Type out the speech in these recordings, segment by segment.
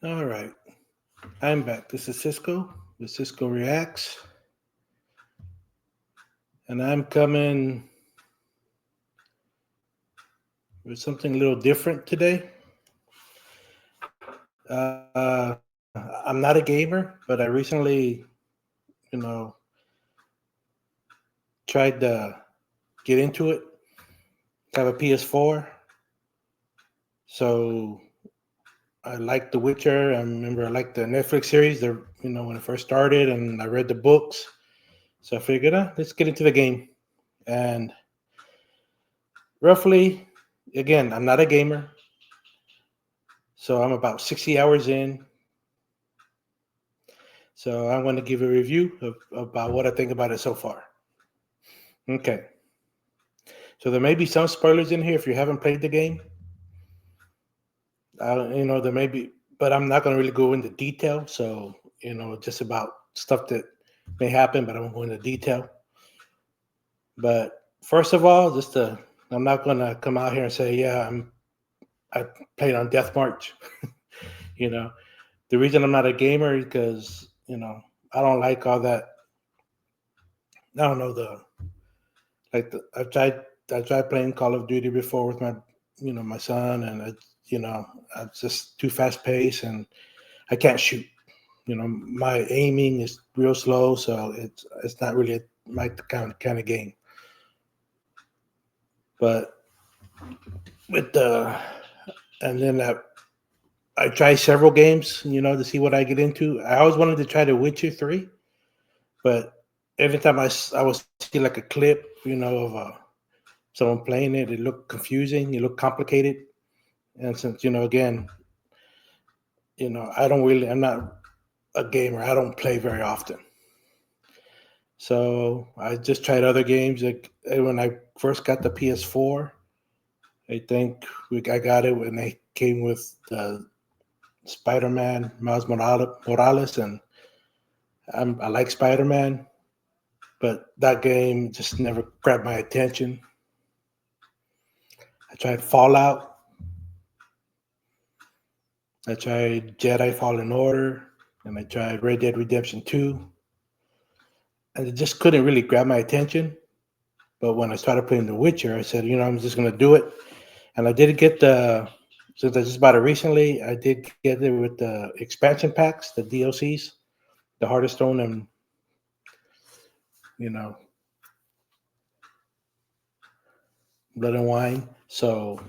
All right, I'm back. This is Cisco with Cisco Reacts, and I'm coming with something a little different today. I'm not a gamer, but I recently, you know, tried to get into it. I have a PS4, so I like The Witcher. I remember I liked the Netflix series. When it first started, and I read the books. So I figured, let's get into the game. And roughly, again, I'm not a gamer, so I'm about 60 hours in. So I'm going to give a review about what I think about it so far. Okay. So there may be some spoilers in here if you haven't played the game. There may be, but I'm not going to really go into detail. So, just about stuff that may happen, but I won't go into detail. But first of all, I'm not going to come out here and say, yeah, I played on Death March. you know, the reason I'm not a gamer is because, I don't like all that. I don't know I tried playing Call of Duty before with my son, and it's just too fast paced, and I can't shoot. My aiming is real slow, so it's not really my kind of game. But with the and then I tried several games, to see what I get into. I always wanted to try The Witcher 3, but every time I would see like a clip, of someone playing it, it looked confusing, it looked complicated. And since, again, I'm not a gamer. I don't play very often. So I just tried other games. Like when I first got the PS4, I think I got it when they came with the Spider-Man, Miles Morales, and I like Spider-Man, but that game just never grabbed my attention. I tried Fallout. I tried Jedi Fallen Order, and I tried Red Dead Redemption 2, and it just couldn't really grab my attention. But when I started playing The Witcher, I said, I'm just gonna do it. And I did get since I just bought it recently, I did get it with the expansion packs, the DLCs, the Heart of Stone, and you know Blood and Wine. So,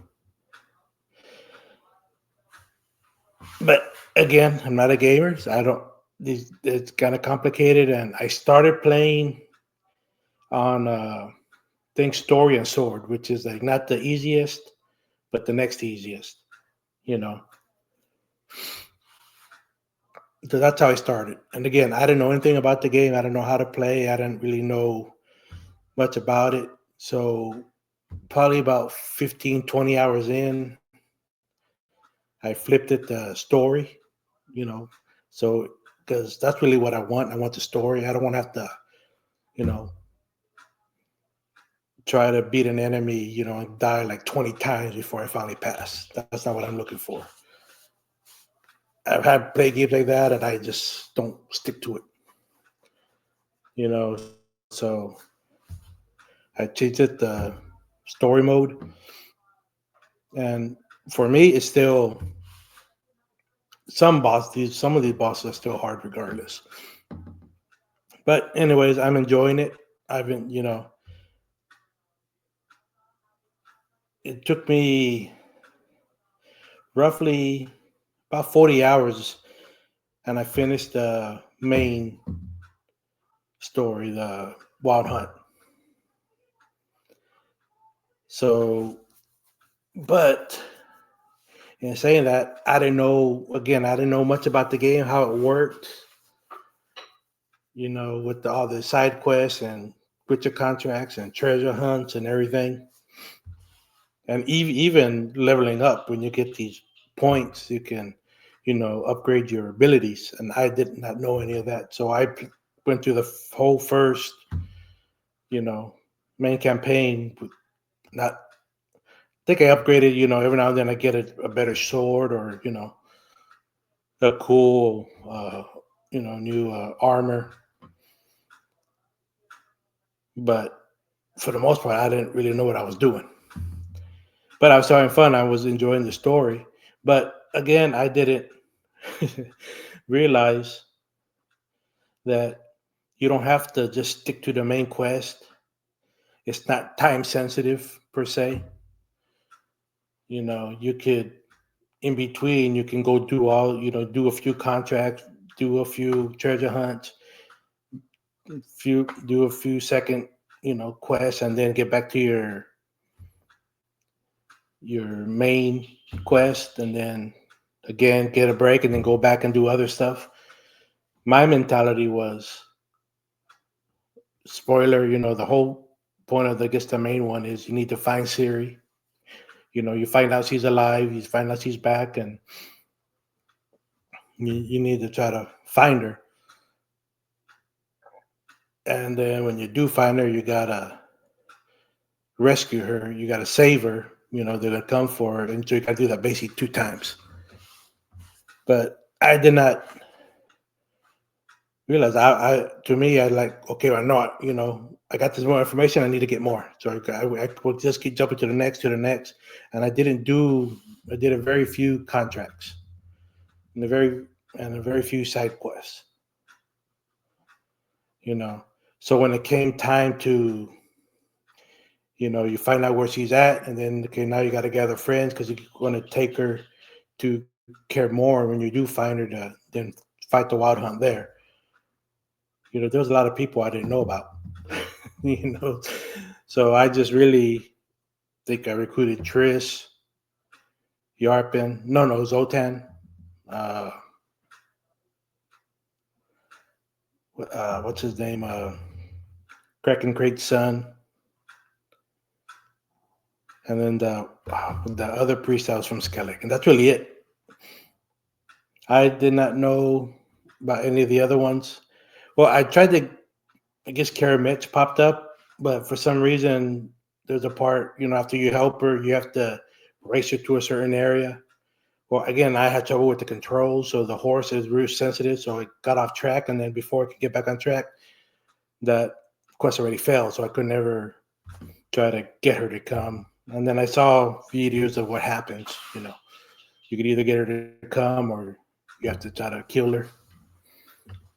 but again, I'm not a gamer. So I don't. It's kind of complicated, and I started playing on Think Story and Sword, which is like not the easiest, but the next easiest. You know, so that's how I started. And again, I didn't know anything about the game. I didn't know how to play. I didn't really know much about it. So probably about 15, 20 hours in, I flipped it to story, you know. So because that's really what I want. I want the story. I don't want to have to, you know, try to beat an enemy, and die like 20 times before I finally pass. That's not what I'm looking for. I've had play games like that and I just don't stick to it. So I changed it to story mode, and for me, it's still some of these bosses are still hard regardless. But anyways, I'm enjoying it. I've been, it took me roughly about 40 hours, and I finished the main story, the Wild Hunt. So, but in saying that, I didn't know much about the game, how it worked, with all the side quests and Witcher contracts and treasure hunts and everything. And even leveling up, when you get these points, you can, upgrade your abilities. And I did not know any of that. So went through the whole first, you know, main campaign with not, I think I upgraded, every now and then I get a better sword, or, a cool, new armor. But for the most part, I didn't really know what I was doing. But I was having fun. I was enjoying the story. But again, I didn't realize that you don't have to just stick to the main quest. It's not time sensitive per se. You could in between you can go do do a few contracts, do a few treasure hunts, do a few second quests, and then get back to your main quest, and then again get a break and then go back and do other stuff. My mentality was, spoiler, the whole point of the main one is you need to find Siri. You find out she's alive, you find out she's back, and you need to try to find her. And then when you do find her, you gotta rescue her, you gotta save her. They're gonna come for her, and so you gotta do that basically 2 times. But I did not realize. To me, I like, okay, I know, I got this more information. I need to get more, so I would just keep jumping to the next, and I did a very few contracts, and a very few side quests. You know, so when it came time to, you find out where she's at, and then okay, now you got to gather friends because you're going to take her to Care More when you do find her to then fight the wild hunt there. There's a lot of people I didn't know about. you know, so I just really think I recruited Triss, Yarpin, no, Zotan, uh, what's his name, Kraken Craig's son, and then the other priest that was from Skellig, and that's really it. I did not know about any of the other ones. Well, I tried to, I guess Kara Mitch popped up, but for some reason, there's a part, after you help her, you have to race her to a certain area. Well, again, I had trouble with the controls, so the horse is real sensitive, so it got off track, and then before it could get back on track, that quest already failed, so I could never try to get her to come. And then I saw videos of what happens. You could either get her to come or you have to try to kill her.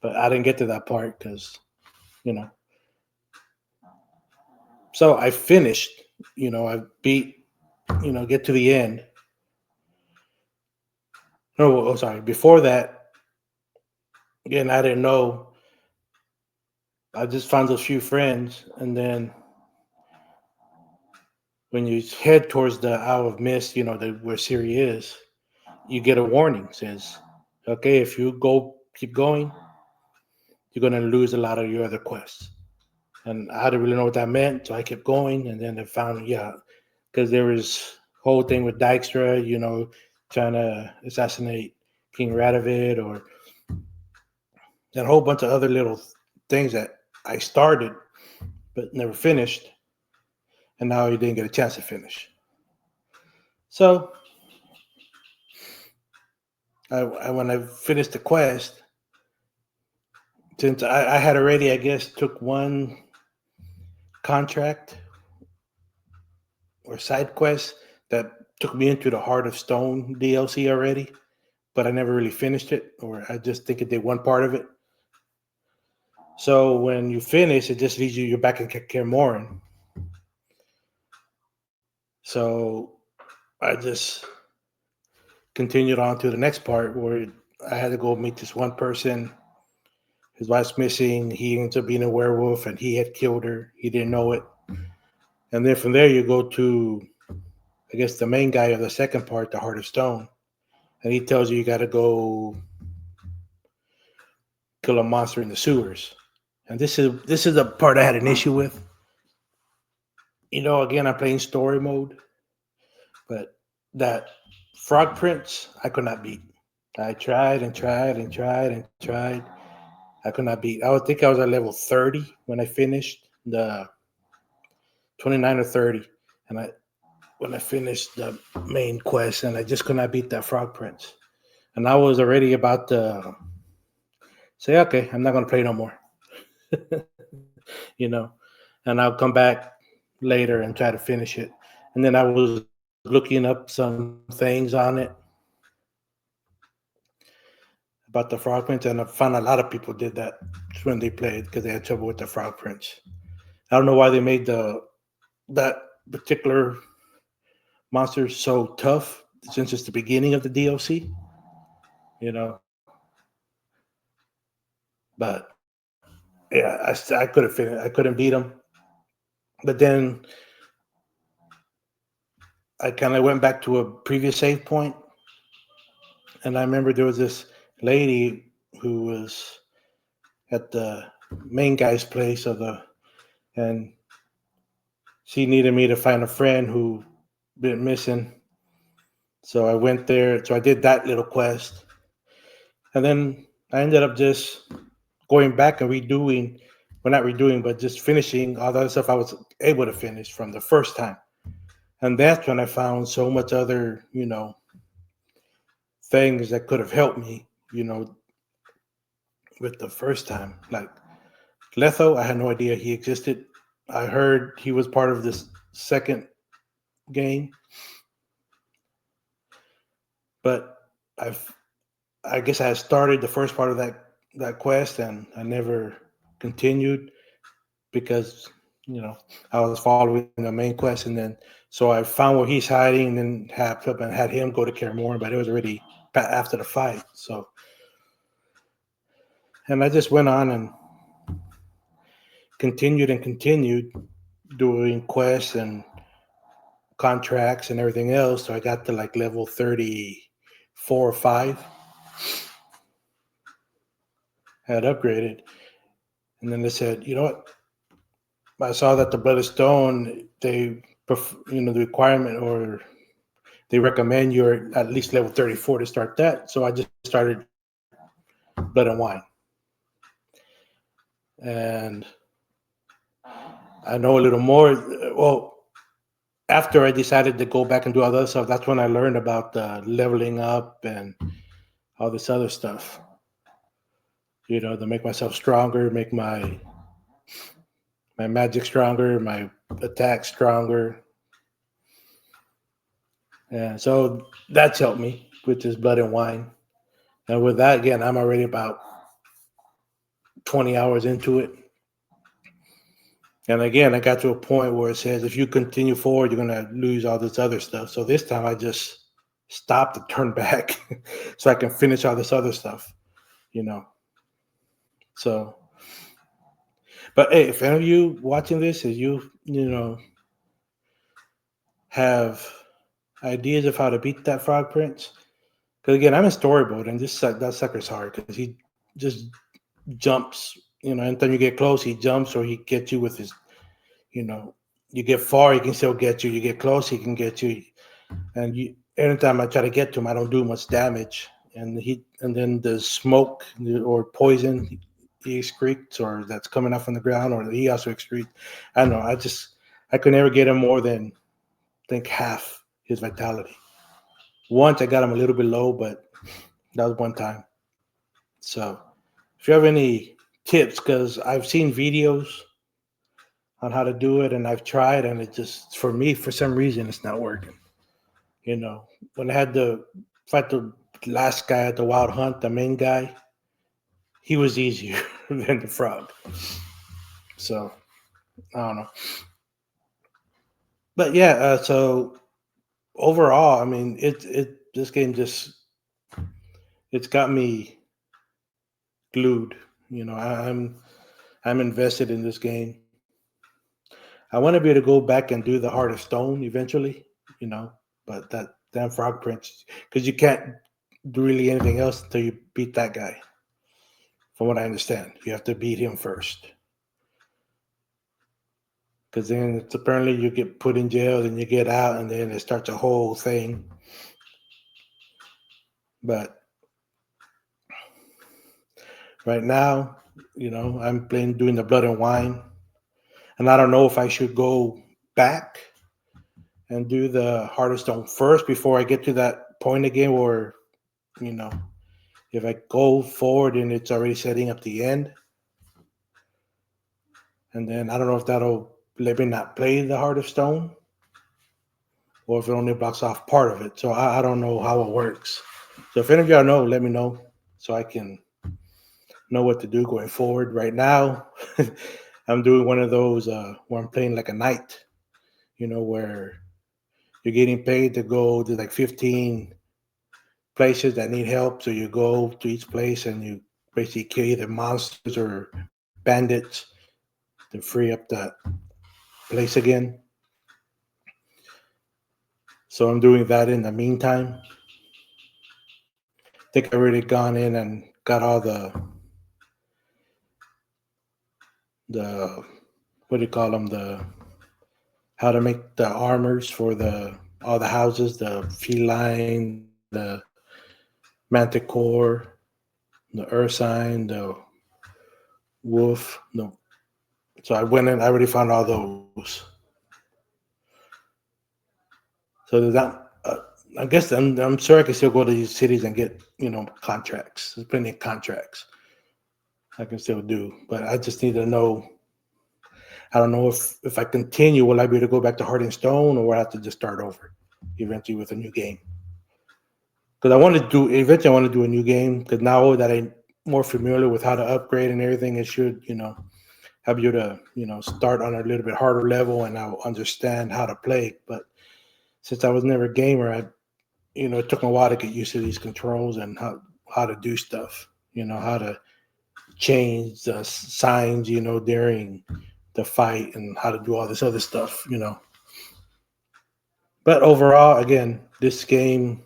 But I didn't get to that part because, you know. So I finished. I beat. Get to the end. No, oh, sorry. Before that, again, I didn't know. I just found those few friends, and then when you head towards the Isle of Mist, where Siri is, you get a warning. It says, okay, if you keep going, you're going to lose a lot of your other quests. And I didn't really know what that meant, so I kept going, and then I found, yeah, because there was whole thing with Dykstra, trying to assassinate King Radovid, or and a whole bunch of other little things that I started but never finished, and now you didn't get a chance to finish. So when I finished the quest, since I had already, I guess, took one contract or side quest that took me into the Heart of Stone DLC already, but I never really finished it, or I just think it did one part of it. So when you finish, it just leaves you're back in Kaer Morhen. So I just continued on to the next part where I had to go meet this one person. His wife's missing. He ends up being a werewolf, and he had killed her. He didn't know it. And then from there, you go to, I guess, the main guy of the second part, the Heart of Stone. And he tells you got to go kill a monster in the sewers. And this is the part I had an issue with. Again, I'm playing story mode, but that Frog Prince, I could not beat. I tried and tried and tried and tried. I could not beat. I would think I was at level 30 when I finished the 29 or 30, and when I finished the main quest, and I just could not beat that Frog Prince. and I was already about to say, okay, I'm not going to play no more, you know, and I'll come back later and try to finish it. And then I was looking up some things on it about the frog prince, and I found a lot of people did that when they played because they had trouble with the frog prince. I don't know why they made the that particular monster so tough since it's the beginning of the DLC, you know. But yeah, I couldn't fit it. I couldn't beat him. But then I kind of went back to a previous save point, and I remember there was this lady who was at the main guy's place of the, and she needed me to find a friend who been missing. So I went there. So I did that little quest, and then I ended up just going back and redoing, well, not redoing, but just finishing all the other stuff I was able to finish from the first time. And that's when I found so much other, things that could have helped me, with the first time. Like Letho, I had no idea he existed. I heard he was part of this second game, but I've I guess I had started the first part of that quest and I never continued because I was following the main quest, and then so I found where he's hiding and then had him go to Kaer Morhen, but it was already after the fight. So, and I just went on and continued doing quests and contracts and everything else. So I got to like level 34 or 5, had upgraded, and then they said, you know what? I saw that the Blood Stone, the requirement, or they recommend you're at least level 34 to start that. So I just started Blood and Wine. And I know a little more. Well, after I decided to go back and do all the other stuff, that's when I learned about leveling up and all this other stuff. To make myself stronger, make my magic stronger, my attack stronger. And so that's helped me with this Blood and Wine. And with that, again, I'm already about 20 hours into it. And again, I got to a point where it says if you continue forward, you're going to lose all this other stuff. So this time I just stopped and turned back so I can finish all this other stuff, So, but hey, if any of you watching this, if have ideas of how to beat that Frog Prince, because again, I'm in story mode, and that sucker's hard because he just jumps. Anytime you get close, he jumps or he gets you with his. You get far, he can still get you. You get close, he can get you. And anytime I try to get to him, I don't do much damage. And then the smoke or poison he excretes, or that's coming up from the ground, or he also excretes. I don't know. I could never get him more than I think half his vitality. Once I got him a little bit low, but that was one time. So if you have any tips, because I've seen videos on how to do it and I've tried, and it just, for me, for some reason, it's not working. When I had to fight the last guy at the Wild Hunt, the main guy, he was easier than the frog. So I don't know. But yeah, so overall, I mean, this game it's got me glued. I'm invested in this game. I want to be able to go back and do the Heart of Stone eventually, but that damn Frog Prince, because you can't do really anything else until you beat that guy. From what I understand, you have to beat him first. Because then it's apparently you get put in jail, then you get out, and then it starts a whole thing. But right now, I'm doing the Blood and Wine, and I don't know if I should go back and do the Heart of Stone first before I get to that point again where you know, if I go forward and it's already setting up the end, and then I don't know if that'll let me not play the Heart of Stone, or if it only blocks off part of it. So I don't know how it works. So if any of y'all know, let me know so I can know what to do going forward. Right now, I'm doing one of those where I'm playing like a knight, where you're getting paid to go to like 15 places that need help. So you go to each place and you basically kill either monsters or bandits to free up that place again. So I'm doing that in the meantime. I think I already gone in and got all the what do you call them, the how to make the armors for all the houses, the feline, the manticore, the ursine, the wolf. No, so I went and I already found all those. So there's that. I guess I'm sure I can still go to these cities and get contracts. There's plenty of contracts I can still do, but I just need to know. I don't know if I continue, will I be able to go back to Heart and Stone, or will I have to just start over eventually with a new game? Because eventually I want to do a new game, because now that I'm more familiar with how to upgrade and everything, it should, help you to, start on a little bit harder level, and I'll understand how to play. But since I was never a gamer, it took me a while to get used to these controls and how to do stuff, how to change the signs, during the fight, and how to do all this other stuff, But overall, again, this game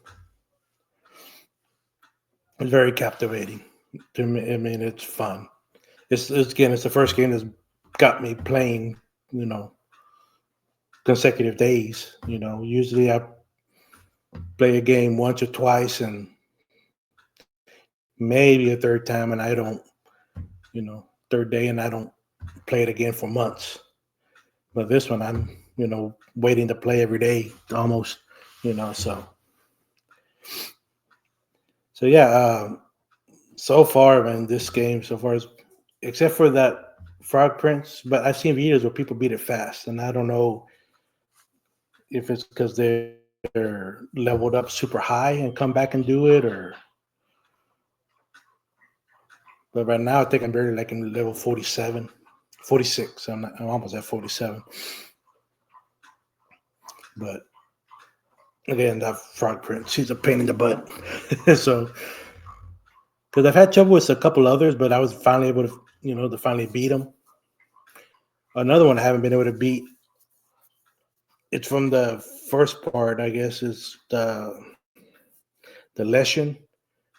is very captivating to me. I mean, it's fun. It's the first game that's got me playing, consecutive days. Usually I play a game once or twice, and maybe a third time, and I don't, third day, and I don't play it again for months. But this one, I'm, waiting to play every day almost, so yeah. So far, man, this game so far is, except for that Frog Prince, but I've seen videos where people beat it fast, and I don't know if it's because they're leveled up super high and come back and do it, or. But right now, I think I'm barely like in level 47, 46. I'm almost at 47. But again, that Frog Prince, she's a pain in the butt. So, because I've had trouble with a couple others, but I was finally able to, to finally beat them. Another one I haven't been able to beat. It's from the first part, I guess, is the Leshen,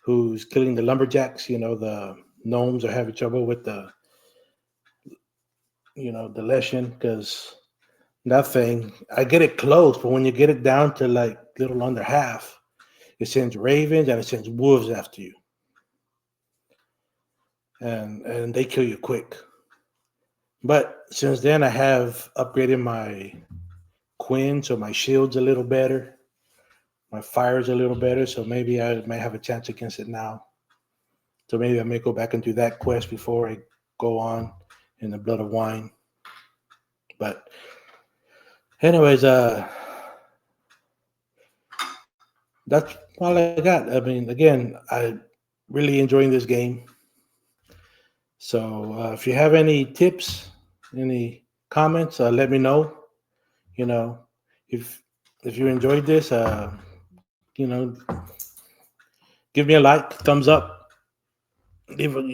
who's killing the lumberjacks. The gnomes are having trouble with the Leshen, because that thing, I get it close, but when you get it down to like little under half, it sends ravens and it sends wolves after you, and they kill you quick. But since then, I have upgraded my Quinn, so my shield's a little better, my fire's a little better, so maybe I might have a chance against it now. So maybe I may go back and do that quest before I go on in the Blood of Wine. But anyways, that's all I got. I mean, again, I really enjoying this game. So if you have any tips, any comments, let me know. If you enjoyed this, you know, give me a like, thumbs up, leave it,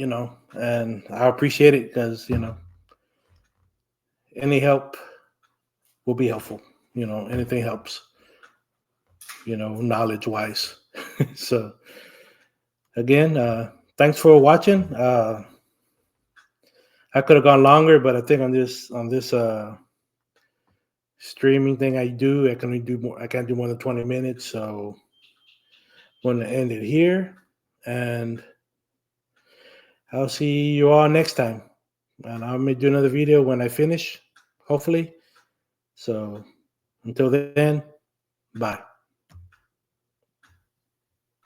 and I appreciate it, because any help will be helpful. Anything helps. Knowledge wise. So again, thanks for watching. I could have gone longer, but I think on this streaming thing I do, I can only do more. I can't do more than 20 minutes. So I'm going to end it here, and I'll see you all next time. And I may do another video when I finish, hopefully. So until then, bye.